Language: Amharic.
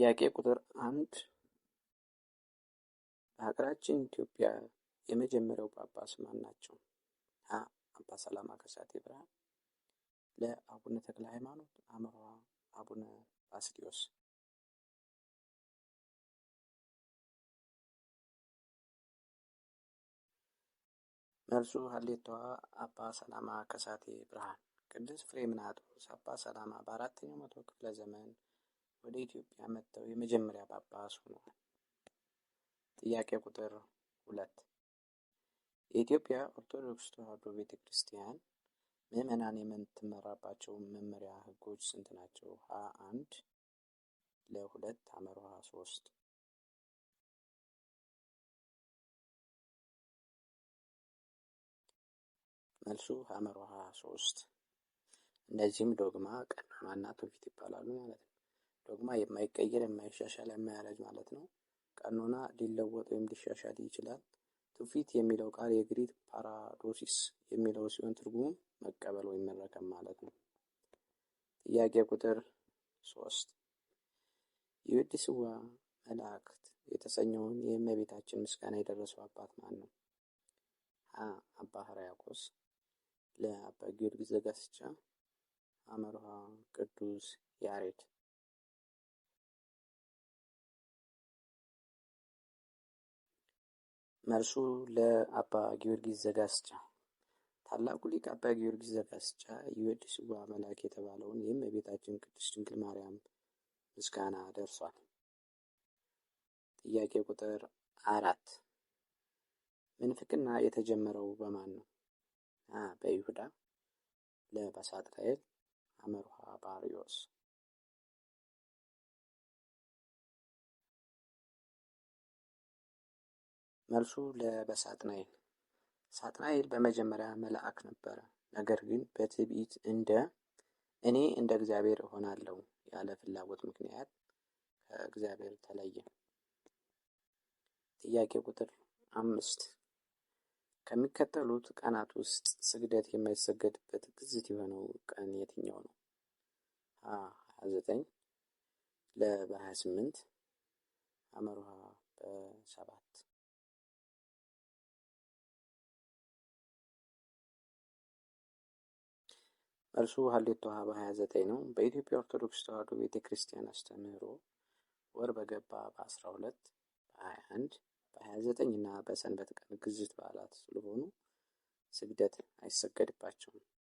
ጥያቄ ቁጥር 1 በሀገራችን ኢትዮጵያ የመጀመሪያው ጳጳስ ማን ናቸው? ሀ. አባ ሰላማ ከሳቴ ብርሃን፣ ለ. አቡነ ተክለ ሃይማኖት፣ ሐ. አቡነ ባስልዮስ። መልሱ ሀሌታዋ አባ ሰላማ ከሳቴ ብርሃን። ቅዱስ ፍሬምናጦስ አባ ሰላማ በ4ኛው መቶ ክፍለ ዘመን ወደ ኢትዮጵያ መጥተው የመጀመሪያ ጳጳስ ሆነዋል። ጥያቄ ቁጥር 2 የኢትዮጵያ ኦርቶዶክስ ተዋሕዶ ቤተ ክርስቲያን ምዕመናን የምትመራባቸው መመሪያ ሕጎች ስንት ናቸው? ሀ. 1 ለ. 2 ሐ. 3 መልሱ ሐ. 3 እነዚህም ዶግማ፣ ቀኖናና ትውፊት ይባላሉ ማለት ነው። ዶግማ የማይቀየር የማይሻሻል የማያረጅ ማለት ነው። ቀኖና ሊለወጥ ወይም ሊሻሻል ይችላል። ትውፊት የሚለው ቃል የግሪክ ፓራዶሲስ የሚለው ሲሆን ትርጉሙም መቀበል ወይም መረከብ ማለት ነው። ጥያቄ ቁጥር 3 የውድስዋ መላእክት የተሰኘውን የእመቤታችን ምስጋና የደረሰው አባት ማን ነው? ሀ. አባ ሕርያቆስ፣ ለ. አባ ጊዮርጊስ ዘጋስጫ፣ ሐ. ቅዱስ ያሬድ። መልሱ ለአባ ጊዮርጊስ ዘጋስጫ። ታላቁ ሊቅ አባ ጊዮርጊስ ዘጋስጫ የውድስዋ መልአክ የተባለውን የእመቤታችን ቅድስት ድንግል ማርያም ምስጋና ደርሷል። ጥያቄ ቁጥር 4 ምንፍቅና የተጀመረው በማን ነው? ሀ. በይሁዳ፣ ለ. በሳጥናኤል፣ ሐ. በአርዮስ። መልሱ ለበሳጥናኤል። ሳጥናኤል በመጀመሪያ መልአክ ነበረ። ነገር ግን በትዕቢት እኔ እንደ እግዚአብሔር እሆናለሁ ያለ ፍላጎት ምክንያት ከእግዚአብሔር ተለየ። ጥያቄ ቁጥር 5 ከሚከተሉት ቀናት ውስጥ ስግደት የማይሰገድበት ግዝት የሆነው ቀን የትኛው ነው? ሀ. 29፣ ለ. በ28፣ ሐ. በ7። መልሱ ሀሌታዋ በ29 ነው። በኢትዮጵያ ኦርቶዶክስ ተዋሕዶ ቤተ ክርስቲያን አስተምህሮ ወር በገባ በ12፣ በ21፣ በ29 እና በሰንበት ቀን ግዝት በዓላት ስለሆኑ ስግደት አይሰገድባቸውም።